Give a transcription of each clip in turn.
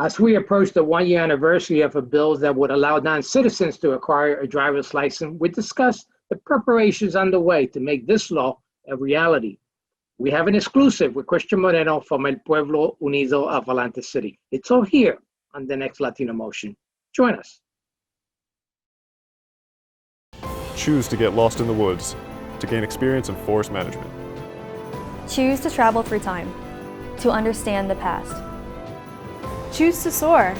As we approach the 1 year anniversary of a bill that would allow non-citizens to acquire a driver's license, we discuss the preparations underway to make this law a reality. We have an exclusive with Christian Moreno from El Pueblo Unido of Atlantic City. It's all here on the next Latino Motion. Join us. Choose to get lost in the woods to gain experience in forest management. Choose to travel through time to understand the past. Choose to soar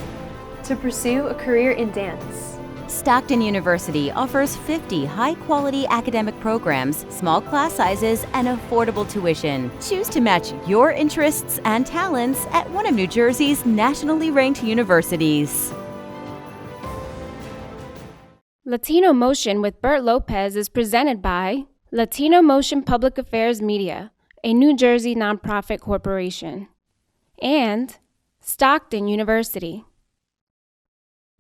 to pursue a career in dance. Stockton University offers 50 high-quality academic programs, small class sizes, and affordable tuition. Choose to match your interests and talents at one of New Jersey's nationally ranked universities. Latino Motion with Bert Lopez is presented by Latino Motion Public Affairs Media, a New Jersey nonprofit corporation, and Stockton University.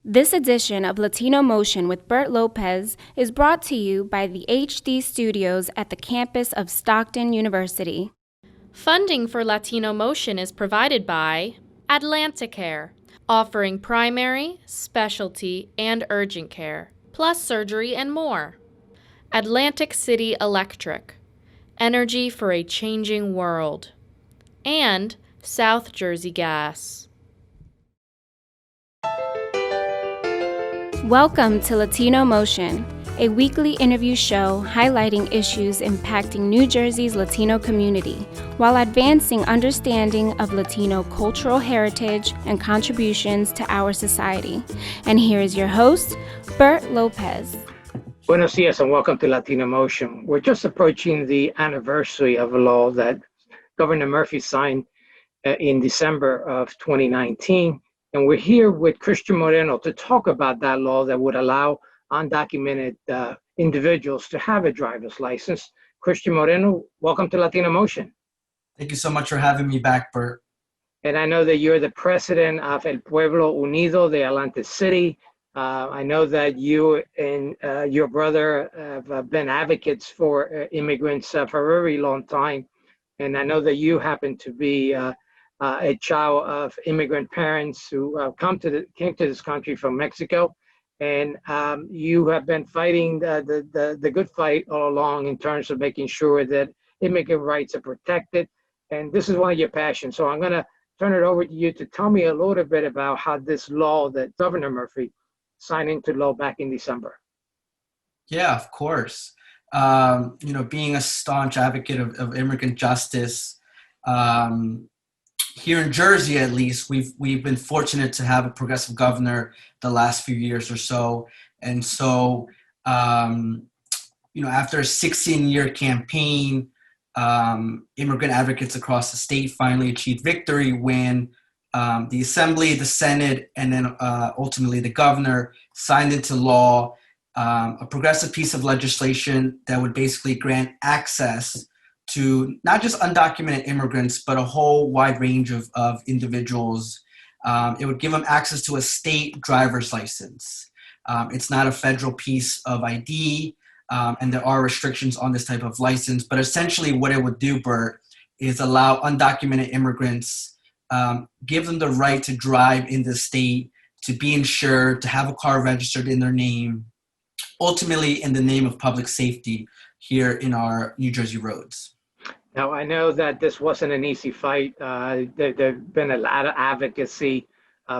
This edition of Latino Motion with Bert Lopez is brought to you by the HD Studios at the campus of Stockton University. Funding for Latino Motion is provided by Atlanticare, offering primary, specialty, and urgent care, plus surgery and more. Atlantic City Electric, energy for a changing world. And South Jersey Gas. Welcome to Latino Motion, a weekly interview show highlighting issues impacting New Jersey's Latino community while advancing understanding of Latino cultural heritage and contributions to our society. And here is your host, Bert Lopez. Buenos dias and welcome to Latino Motion. We're just approaching the anniversary of a law that Governor Murphy signed in December of 2019. And we're here with Christian Moreno to talk about that law that would allow undocumented individuals to have a driver's license. Christian Moreno, welcome to Latino Motion. Thank you so much for having me back, Bert. And I know that you're the president of El Pueblo Unido de Atlantic City. I know that you and your brother have been advocates for immigrants for a very long time. And I know that you happen to be a child of immigrant parents who came to this country from Mexico. And you have been fighting the good fight all along in terms of making sure that immigrant rights are protected. And this is one of your passions. So I'm going to turn it over to you to tell me a little bit about how this law that Governor Murphy signed into law back in December. Yeah, of course. Being a staunch advocate of immigrant justice, here in Jersey, at least, we've been fortunate to have a progressive governor the last few years or so. And so, after a 16-year campaign, immigrant advocates across the state finally achieved victory when the Assembly, the Senate, and then ultimately the governor signed into law a progressive piece of legislation that would basically grant access to not just undocumented immigrants, but a whole wide range of individuals. It would give them access to a state driver's license. It's not a federal piece of ID, and there are restrictions on this type of license. But essentially what it would do, Bert, is allow undocumented immigrants, give them the right to drive in the state, to be insured, to have a car registered in their name, ultimately in the name of public safety here in our New Jersey roads. Now, I know that this wasn't an easy fight. There's been a lot of advocacy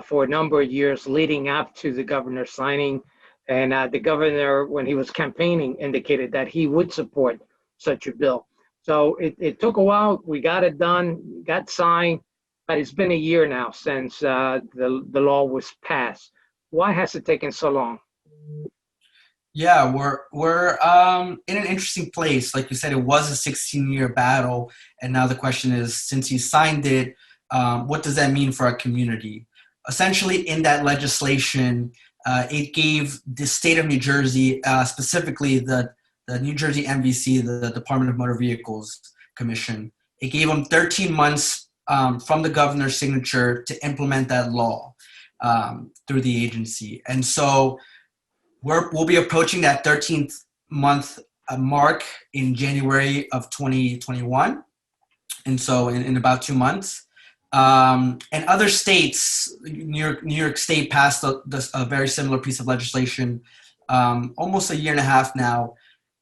for a number of years leading up to the governor signing. And the governor, when he was campaigning, indicated that he would support such a bill. So it took a while. We got it done, got signed, but it's been a year now since the law was passed. Why has it taken so long? Yeah, we're in an interesting place. Like you said, it was a 16-year battle, and now the question is, since he signed it, what does that mean for our community? Essentially, in that legislation, it gave the state of New Jersey, specifically the New Jersey MVC, the Department of Motor Vehicles Commission, it gave them 13 months from the governor's signature to implement that law through the agency. And so we'll be approaching that 13th month mark in January of 2021. And so in about 2 months. And other states, New York State passed a very similar piece of legislation almost a year and a half now.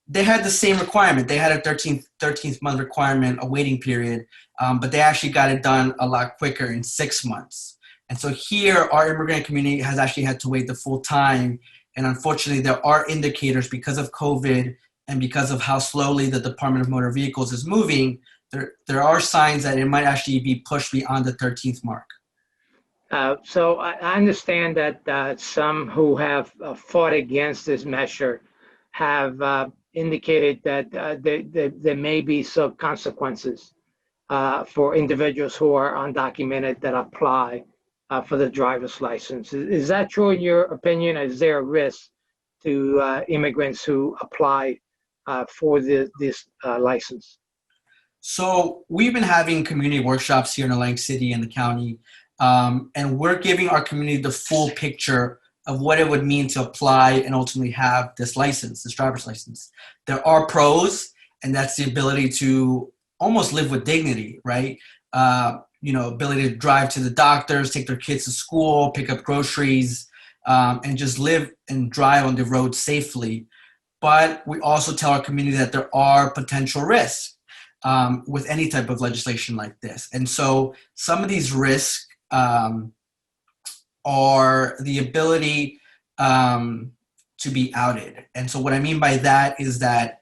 They had the same requirement. They had a 13th month requirement, a waiting period, but they actually got it done a lot quicker in 6 months. And so here, our immigrant community has actually had to wait the full time. And unfortunately, there are indicators because of COVID and because of how slowly the Department of Motor Vehicles is moving, there are signs that it might actually be pushed beyond the 13th mark. So I understand that some who have fought against this measure have indicated that there may be some consequences for individuals who are undocumented that apply for the driver's license. Is that true in your opinion? Is there a risk to immigrants who apply for this license? So we've been having community workshops here in Atlantic City and the county, and we're giving our community the full picture of what it would mean to apply and ultimately have this license, this driver's license. There are pros, and that's the ability to almost live with dignity, right? Ability to drive to the doctors, take their kids to school, pick up groceries, and just live and drive on the road safely. But we also tell our community that there are potential risks with any type of legislation like this. And so some of these risks are the ability to be outed. And so what I mean by that is that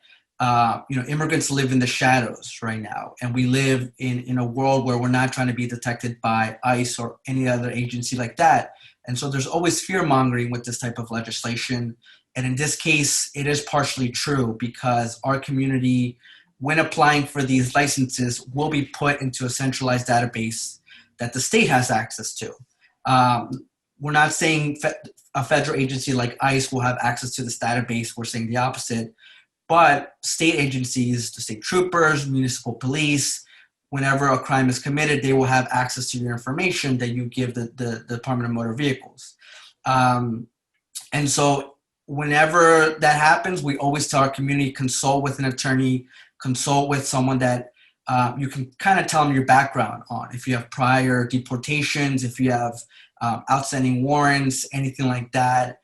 immigrants live in the shadows right now, and we live in a world where we're not trying to be detected by ICE or any other agency like that. And so there's always fear mongering with this type of legislation. And in this case, it is partially true because our community, when applying for these licenses, will be put into a centralized database that the state has access to. We're not saying a federal agency like ICE will have access to this database. We're saying the opposite. But state agencies, the state troopers, municipal police, whenever a crime is committed, they will have access to your information that you give the Department of Motor Vehicles. And so whenever that happens, we always tell our community, consult with an attorney, consult with someone that you can kind of tell them your background on. If you have prior deportations, if you have outstanding warrants, anything like that,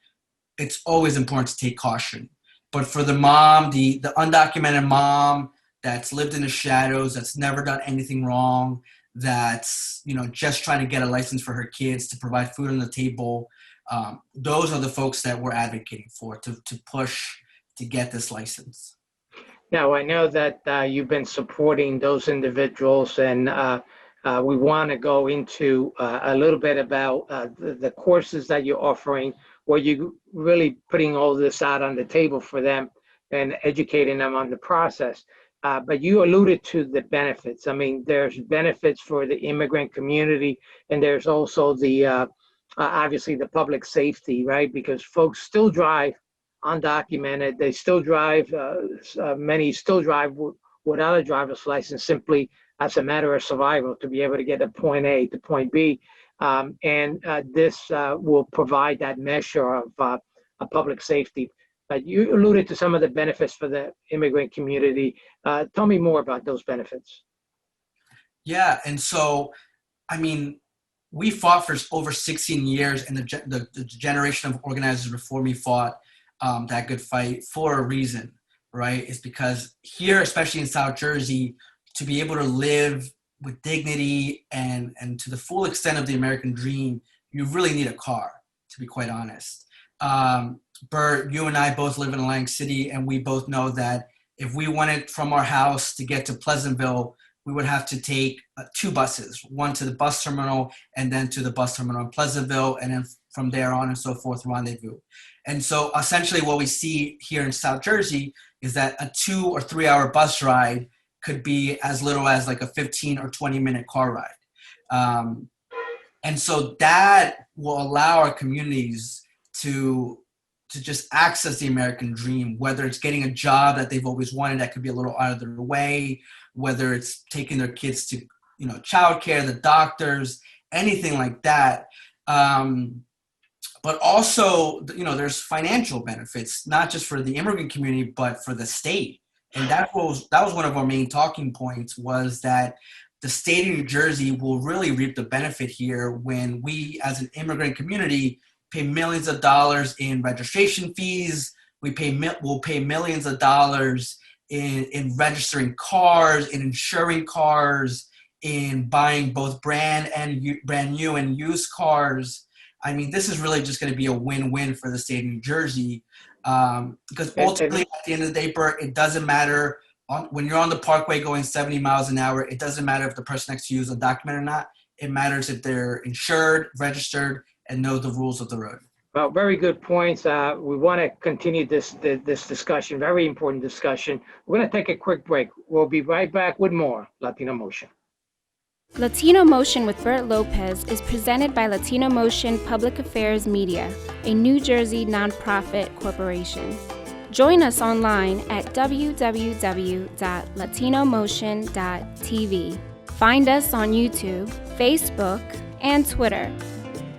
it's always important to take caution. But for the mom, the undocumented mom that's lived in the shadows, that's never done anything wrong, that's just trying to get a license for her kids to provide food on the table, those are the folks that we're advocating for to push to get this license. Now, I know that you've been supporting those individuals, and we want to go into a little bit about the courses that you're offering, where you're really putting all this out on the table for them and educating them on the process. But you alluded to the benefits. I mean, there's benefits for the immigrant community, and there's also the obviously the public safety, right? Because folks still drive undocumented. They still drive, many still drive without a driver's license, simply as a matter of survival, to be able to get to point A to point B. And this will provide that measure of public safety. You alluded to some of the benefits for the immigrant community. Tell me more about those benefits. Yeah, and so, I mean, we fought for over 16 years, and the generation of organizers before me fought that good fight for a reason, right? It's because here, especially in South Jersey, to be able to live with dignity and to the full extent of the American dream, you really need a car, to be quite honest. Bert, you and I both live in Atlantic City, and we both know that if we wanted from our house to get to Pleasantville, we would have to take 2 buses, one to the bus terminal and then to the bus terminal in Pleasantville, and then from there on and so forth, rendezvous. And so essentially what we see here in South Jersey is that a 2 or 3 hour bus ride could be as little as like a 15 or 20 minute car ride. And so that will allow our communities to just access the American dream, whether it's getting a job that they've always wanted that could be a little out of their way, whether it's taking their kids to, childcare, the doctors, anything like that. But also, there's financial benefits, not just for the immigrant community, but for the state. And that was one of our main talking points, was that the state of New Jersey will really reap the benefit here when we, as an immigrant community, pay millions of dollars in registration fees. We'll pay millions of dollars in registering cars, in insuring cars, in buying both brand new and used cars. I mean, this is really just going to be a win-win for the state of New Jersey, because ultimately, at the end of the day, Bert, it doesn't matter when you're on the parkway going 70 miles an hour. It doesn't matter if the person next to you is undocumented or not. It matters if they're insured, registered, and know the rules of the road. Well, very good points. We want to continue this discussion, very important discussion. We're going to take a quick break. We'll be right back with more Latino Motion. Latino Motion with Bert Lopez is presented by Latino Motion Public Affairs Media, a New Jersey nonprofit corporation. Join us online at www.latinomotion.tv. Find us on YouTube, Facebook, and Twitter.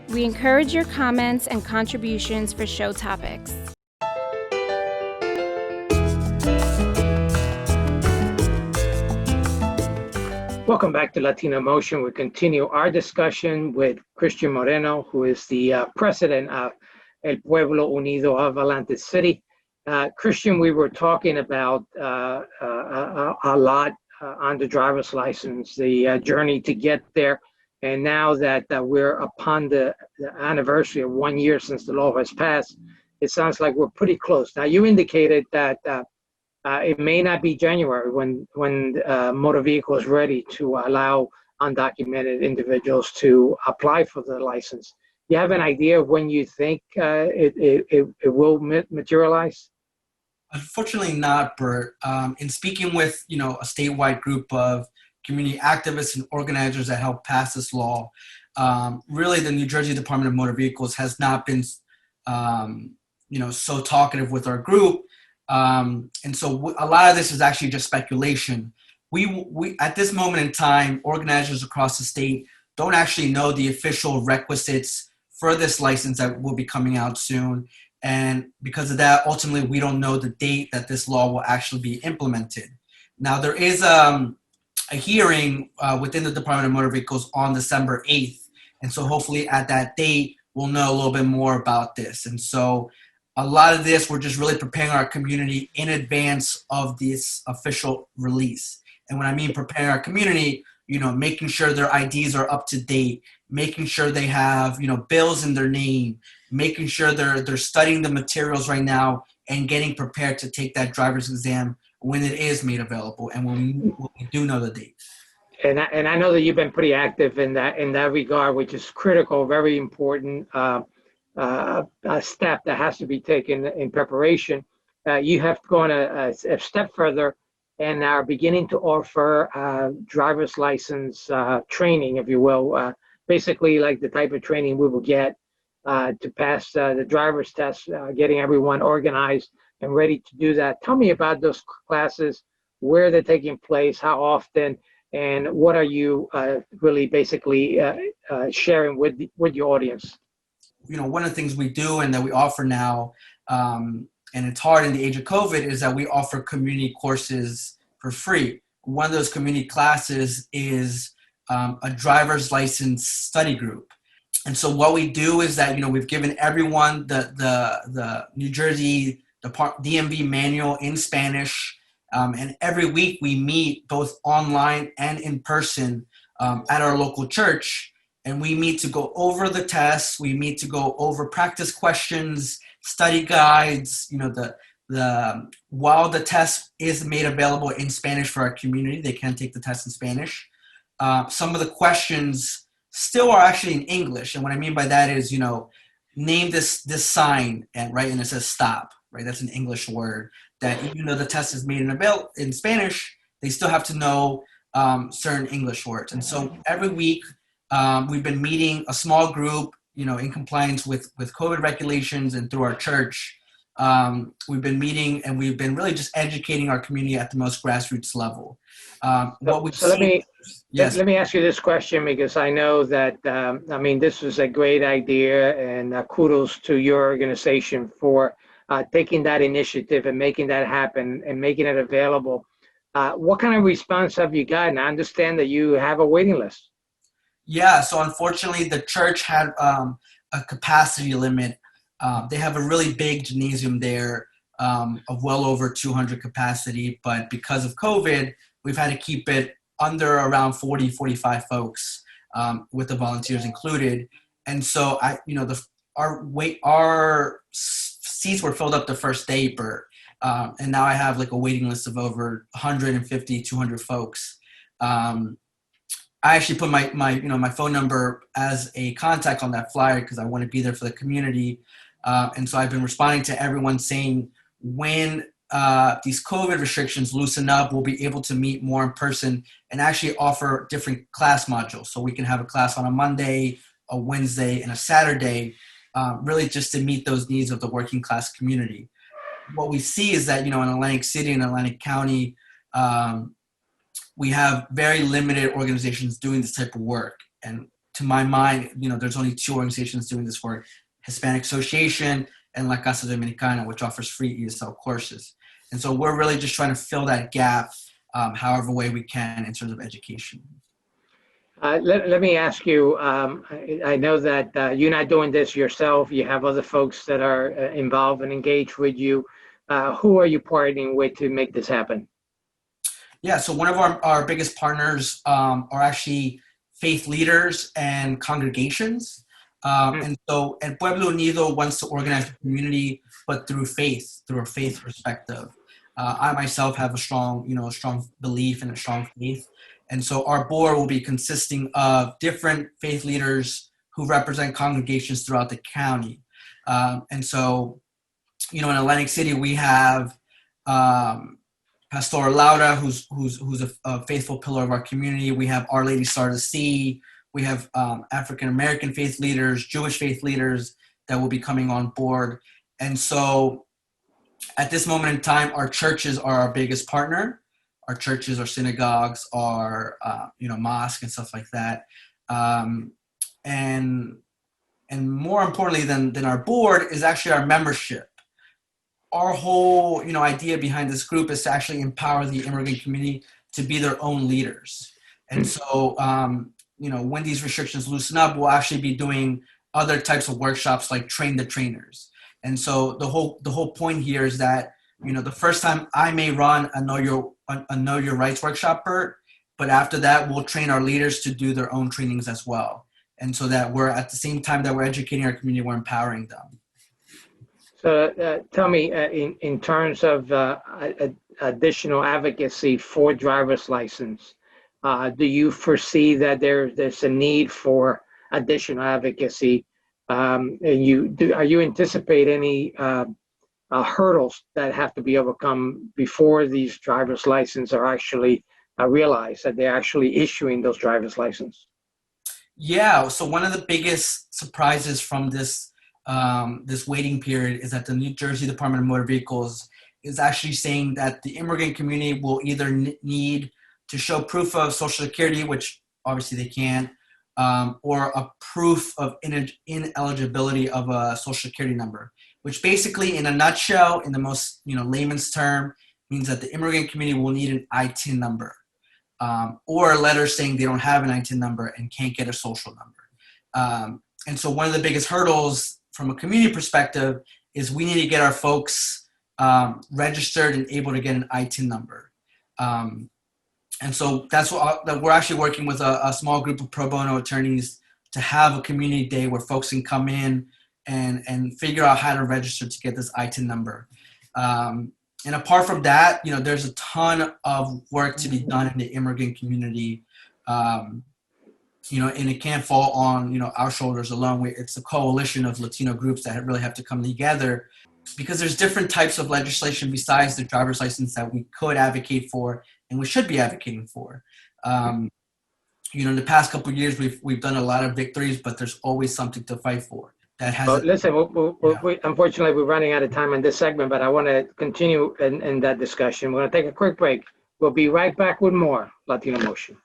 We encourage your comments and contributions for show topics. Welcome back to Latino Motion. We continue our discussion with Christian Moreno, who is the president of El Pueblo Unido of Atlantic City. Christian, we were talking about a lot on the driver's license, the journey to get there. And now that we're upon the anniversary of 1 year since the law has passed, it sounds like we're pretty close. Now, you indicated that it may not be January when motor vehicle is ready to allow undocumented individuals to apply for the license. Do you have an idea of when you think it will materialize? Unfortunately not, Bert. In speaking with a statewide group of community activists and organizers that helped pass this law, really the New Jersey Department of Motor Vehicles has not been so talkative with our group. And so a lot of this is actually just speculation. We at this moment in time, organizers across the state don't actually know the official requisites for this license that will be coming out soon. And because of that, ultimately, we don't know the date that this law will actually be implemented. Now, there is a hearing within the Department of Motor Vehicles on December 8th. And so hopefully at that date, we'll know a little bit more about this. And so a lot of this, we're just really preparing our community in advance of this official release. And when I mean preparing our community, making sure their IDs are up to date, making sure they have, bills in their name, making sure they're studying the materials right now and getting prepared to take that driver's exam when it is made available and when we do know the date. And I know that you've been pretty active in that regard, which is critical, very important a step that has to be taken in preparation. You have gone a step further and are beginning to offer driver's license training, if you will, basically like the type of training we will get to pass the driver's test, getting everyone organized and ready to do that. Tell me about those classes, where they're taking place, how often, and what are you really basically sharing with your audience? One of the things we do and that we offer now, and it's hard in the age of COVID, is that we offer community courses for free. One of those community classes is a driver's license study group. And so what we do is that, we've given everyone the New Jersey DMV manual in Spanish. And every week we meet both online and in person at our local church. And we meet to go over the tests. We meet to go over practice questions, study guides. While the test is made available in Spanish for our community, they can take the test in Spanish. Some of the questions still are actually in English. And what I mean by that is, name this sign, and it says stop, right? That's an English word that even though the test is made in Spanish, they still have to know certain English words. And so every week, we've been meeting a small group, in compliance with COVID regulations and through our church. We've been meeting and we've been really just educating our community at the most grassroots level. Let me ask you this question, because I know that, this was a great idea, and kudos to your organization for taking that initiative and making that happen and making it available. What kind of response have you gotten? I understand that you have a waiting list. Yeah, so unfortunately, the church had a capacity limit. They have a really big gymnasium there of well over 200 capacity, but because of COVID, we've had to keep it under around 40, 45 folks with the volunteers included. And so our seats were filled up the first day, Bert. And now I have like a waiting list of over 150, 200 folks. I actually put my phone number as a contact on that flyer because I want to be there for the community. And so I've been responding to everyone saying when these COVID restrictions loosen up, we'll be able to meet more in person and actually offer different class modules. So we can have a class on a Monday, a Wednesday, and a Saturday, really just to meet those needs of the working class community. What we see is that, in Atlantic City and Atlantic County, we have very limited organizations doing this type of work. And to my mind, there's only 2 organizations doing this work, Hispanic Association and La Casa Dominicana, which offers free ESL courses. And so we're really just trying to fill that gap however way we can in terms of education. Let me ask you, I know that you're not doing this yourself. You have other folks that are involved and engaged with you. Who are you partnering with to make this happen? Yeah, so one of our biggest partners are actually faith leaders and congregations. And Pueblo Unido wants to organize the community, but through a faith perspective. I myself have a strong belief and a strong faith. And so our board will be consisting of different faith leaders who represent congregations throughout the county. And so, in Atlantic City, we have Pastor Laura, who's a faithful pillar of our community. We have Our Lady Star of the Sea. We have African-American faith leaders, Jewish faith leaders that will be coming on board. And so at this moment in time, our churches are our biggest partner. Our churches, our synagogues, our mosque and stuff like that. And more importantly than our board is actually our membership. Our whole idea behind this group is to actually empower the immigrant community to be their own leaders. And so when these restrictions loosen up, we'll actually be doing other types of workshops like Train the Trainers. And so the whole point here is that the first time I may run a Know Your Rights workshop, Bert, but after that we'll train our leaders to do their own trainings as well. And so that we're at the same time that we're educating our community, we're empowering them. So tell me, in terms of additional advocacy for driver's license, do you foresee that there's a need for additional advocacy? And are you anticipate any hurdles that have to be overcome before these driver's licenses are actually realized, that they're actually issuing those driver's licenses? Yeah, so one of the biggest surprises from this waiting period is that the New Jersey Department of Motor Vehicles is actually saying that the immigrant community will either need to show proof of Social Security, which obviously they can, or a proof of ineligibility of a Social Security number, which basically, in a nutshell, in the most layman's term, means that the immigrant community will need an ITIN number, or a letter saying they don't have an ITIN number and can't get a social number. And so one of the biggest hurdles from a community perspective is we need to get our folks registered and able to get an ITIN number. And so that's that we're actually working with a small group of pro bono attorneys to have a community day where folks can come in and figure out how to register to get this ITIN number. And apart from that, there's a ton of work to be done in the immigrant community. And it can't fall on, our shoulders alone. It's a coalition of Latino groups that really have to come together, because there's different types of legislation besides the driver's license that we could advocate for and we should be advocating for. In the past couple of years, we've done a lot of victories, but there's always something to fight for. That has. Well, listen, unfortunately, we're running out of time in this segment, but I want to continue in that discussion. We're going to take a quick break. We'll be right back with more Latino Motion.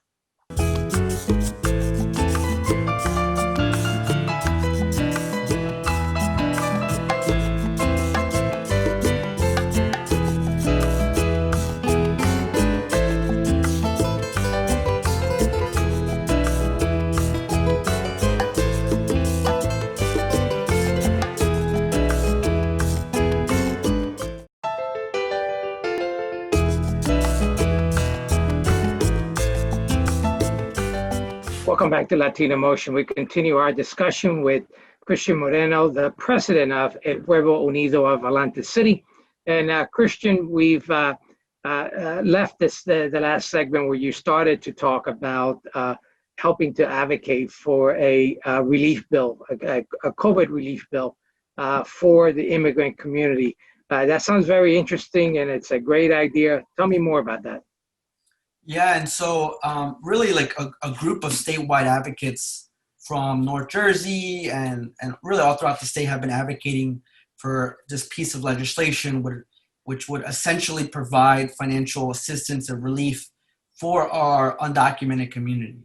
back to Latino Motion. We continue our discussion with Christian Moreno, the president of El Pueblo Unido of Atlantic City. And Christian, we've left the last segment where you started to talk about helping to advocate for a relief bill, a COVID relief bill for the immigrant community. That sounds very interesting, and it's a great idea. Tell me more about that. Yeah, and so really like a group of statewide advocates from North Jersey and really all throughout the state have been advocating for this piece of legislation which would essentially provide financial assistance and relief for our undocumented community.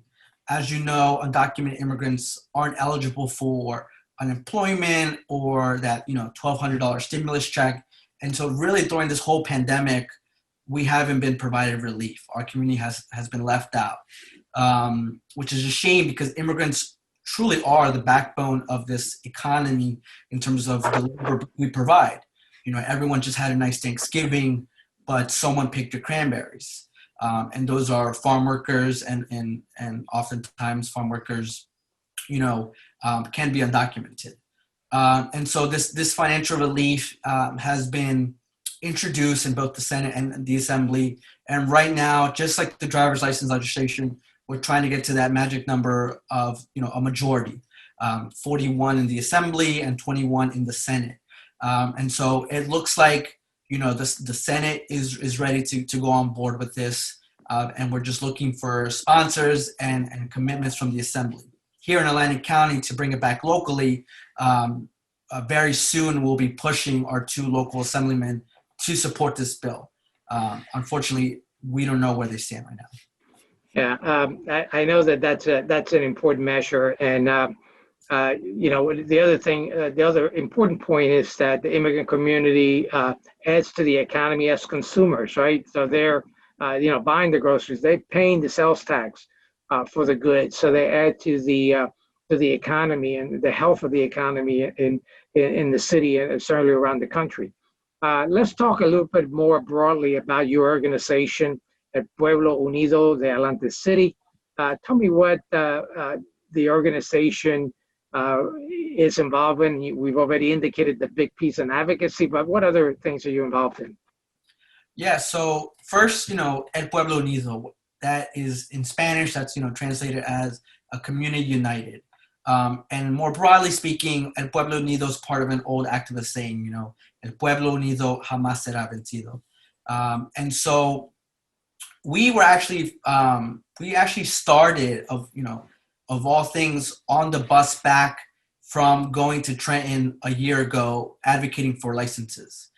As you know, undocumented immigrants aren't eligible for unemployment or that $1,200 stimulus check. And so really during this whole pandemic, we haven't been provided relief. Our community has been left out, which is a shame because immigrants truly are the backbone of this economy in terms of the labor we provide. Everyone just had a nice Thanksgiving, but someone picked your cranberries. And those are farm workers and oftentimes farm workers, can be undocumented. And so this financial relief has been introduced in both the Senate and the Assembly. And right now, just like the driver's license legislation, we're trying to get to that magic number of, a majority, 41 in the Assembly and 21 in the Senate. And so it looks like, the Senate is ready to go on board with this. And we're just looking for sponsors and commitments from the Assembly. Here in Atlantic County, to bring it back locally, very soon we'll be pushing our 2 local assemblymen to support this bill. Unfortunately, we don't know where they stand right now. Yeah, I know that's an important measure, and the other important point is that the immigrant community adds to the economy as consumers, right? So they're buying the groceries, they're paying the sales tax for the goods, so they add to the economy and the health of the economy in the city and certainly around the country. Let's talk a little bit more broadly about your organization, El Pueblo Unido de Atlantic City. Tell me what the organization is involved in. We've already indicated the big piece in advocacy, but what other things are you involved in? Yeah, so first, El Pueblo Unido, that is in Spanish, that's, translated as a community united. And more broadly speaking, El Pueblo Unido is part of an old activist saying, El Pueblo Unido jamás será vencido. And so we actually started of all things on the bus back from going to Trenton a year ago, advocating for licenses.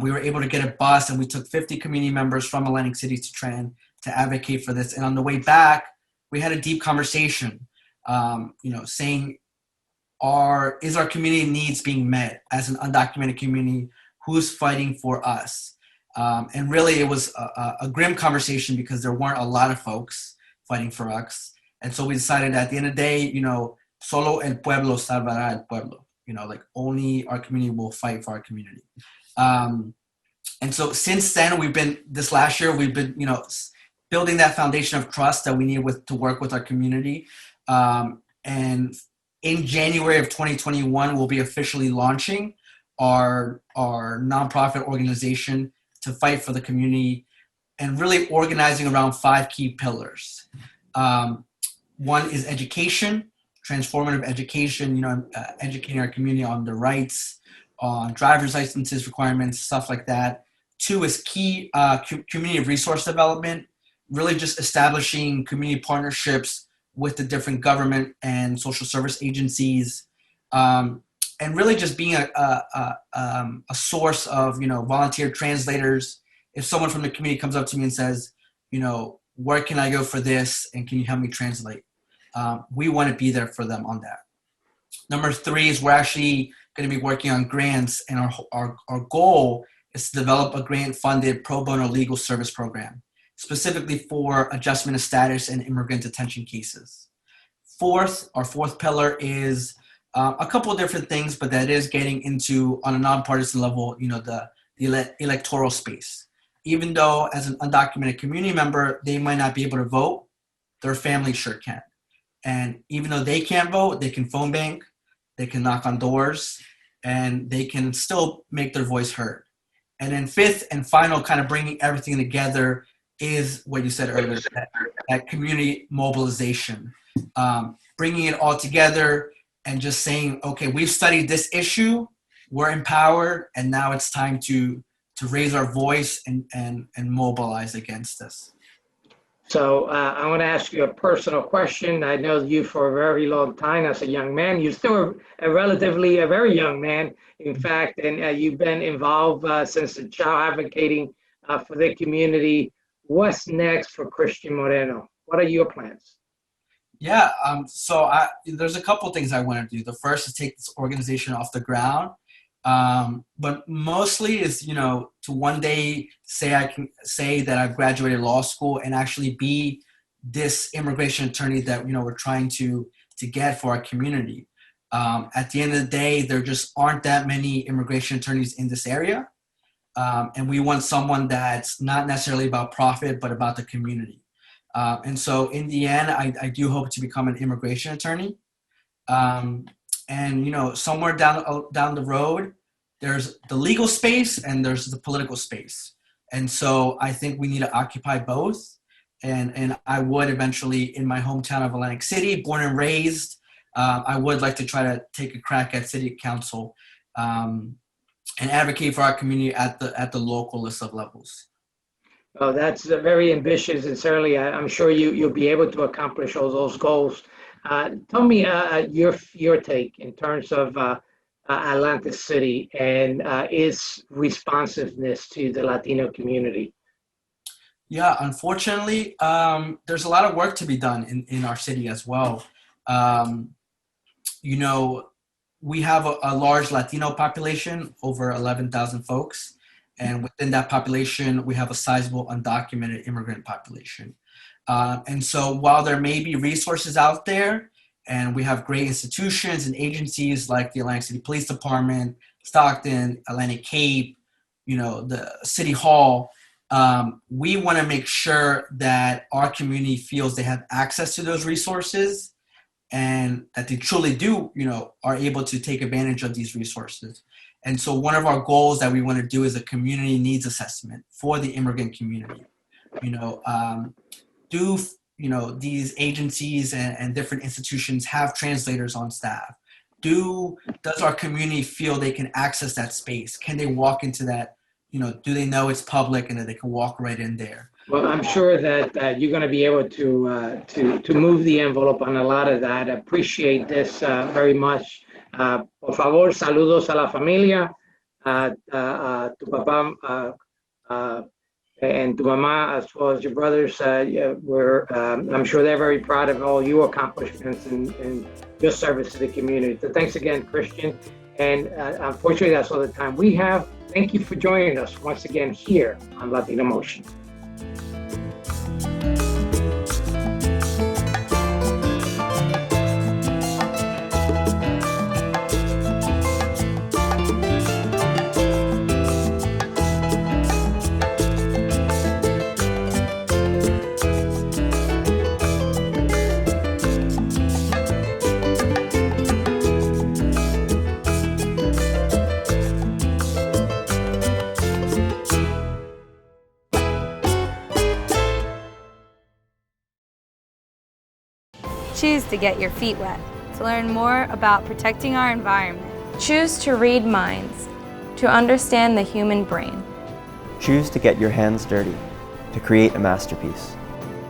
We were able to get a bus and we took 50 community members from Atlantic City to Trenton to advocate for this. And on the way back, we had a deep conversation, saying, is our community needs being met as an undocumented community? Who's fighting for us? And really it was a grim conversation because there weren't a lot of folks fighting for us. And so we decided at the end of the day, solo el pueblo salvará el pueblo, only our community will fight for our community. And so since then, this last year, we've been, building that foundation of trust that we need to work with our community. And in January of 2021, we'll be officially launching our nonprofit organization to fight for the community and really organizing around 5 key pillars. One is education, transformative education, educating our community on the rights, on driver's licenses requirements, stuff like that. 2 is key community resource development, really just establishing community partnerships with the different government and social service agencies, and really just being a source of, volunteer translators. If someone from the community comes up to me and says, where can I go for this? And can you help me translate? We want to be there for them on that. Number 3 is we're actually going to be working on grants, and our goal is to develop a grant-funded pro bono legal service program, specifically for adjustment of status and immigrant detention cases. Our fourth pillar is a couple of different things, but that is getting into, on a nonpartisan level, the electoral space. Even though as an undocumented community member, they might not be able to vote, their family sure can. And even though they can't vote, they can phone bank, they can knock on doors, and they can still make their voice heard. And then fifth and final, kind of bringing everything together, is what you said earlier, that community mobilization. Bringing it all together and just saying, okay, we've studied this issue, we're empowered, and now it's time to raise our voice and mobilize against this. So I want to ask you a personal question. I know you for a very long time as a young man. You're still a very young man, in fact, and you've been involved since a child advocating for the community. What's next for Christian Moreno? What are your plans? Yeah, so there's a couple things I want to do. The first is take this organization off the ground. But mostly is, to one day I can say that I've graduated law school and actually be this immigration attorney that, we're trying to get for our community. At the end of the day, there just aren't that many immigration attorneys in this area. And we want someone that's not necessarily about profit, but about the community. And so in the end, I do hope to become an immigration attorney. And, somewhere down the road, there's the legal space and there's the political space. And so I think we need to occupy both. And I would eventually, in my hometown of Atlantic City, born and raised, I would like to try to take a crack at city council and advocate for our community at the local list of levels. Oh, that's very ambitious, and certainly I'm sure you'll be able to accomplish all those goals. Tell me your take in terms of Atlantic City and its responsiveness to the Latino community. Yeah, unfortunately, there's a lot of work to be done in our city as well. We have a large Latino population, over 11,000 folks. And within that population, we have a sizable undocumented immigrant population. And so while there may be resources out there, and we have great institutions and agencies like the Atlantic City Police Department, Stockton, Atlantic Cape, the City Hall, we want to make sure that our community feels they have access to those resources and that they truly do, are able to take advantage of these resources. And so one of our goals that we want to do is a community needs assessment for the immigrant community. These agencies and different institutions have translators on staff? Does our community feel they can access that space? Can they walk into that? Do they know it's public and that they can walk right in there? Well, I'm sure that you're going to be able to move the envelope on a lot of that. I appreciate this very much. Por favor, saludos a la familia, tu papá and tu mamá, as well as your brothers. I'm sure they're very proud of all your accomplishments and your service to the community. So thanks again, Christian. And unfortunately, that's all the time we have. Thank you for joining us once again here on Latino Motion. Choose to get your feet wet, to learn more about protecting our environment. Choose to read minds, to understand the human brain. Choose to get your hands dirty, to create a masterpiece.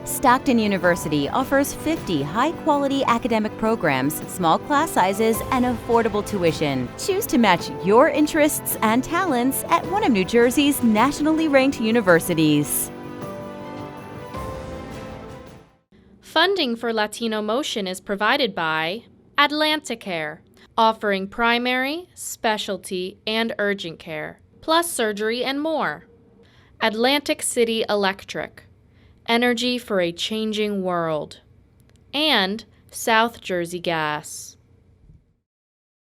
Stockton University offers 50 high-quality academic programs, small class sizes, and affordable tuition. Choose to match your interests and talents at one of New Jersey's nationally ranked universities. Funding for Latino Motion is provided by Atlanticare, offering primary, specialty, and urgent care, plus surgery and more. Atlantic City Electric, energy for a changing world. And South Jersey Gas.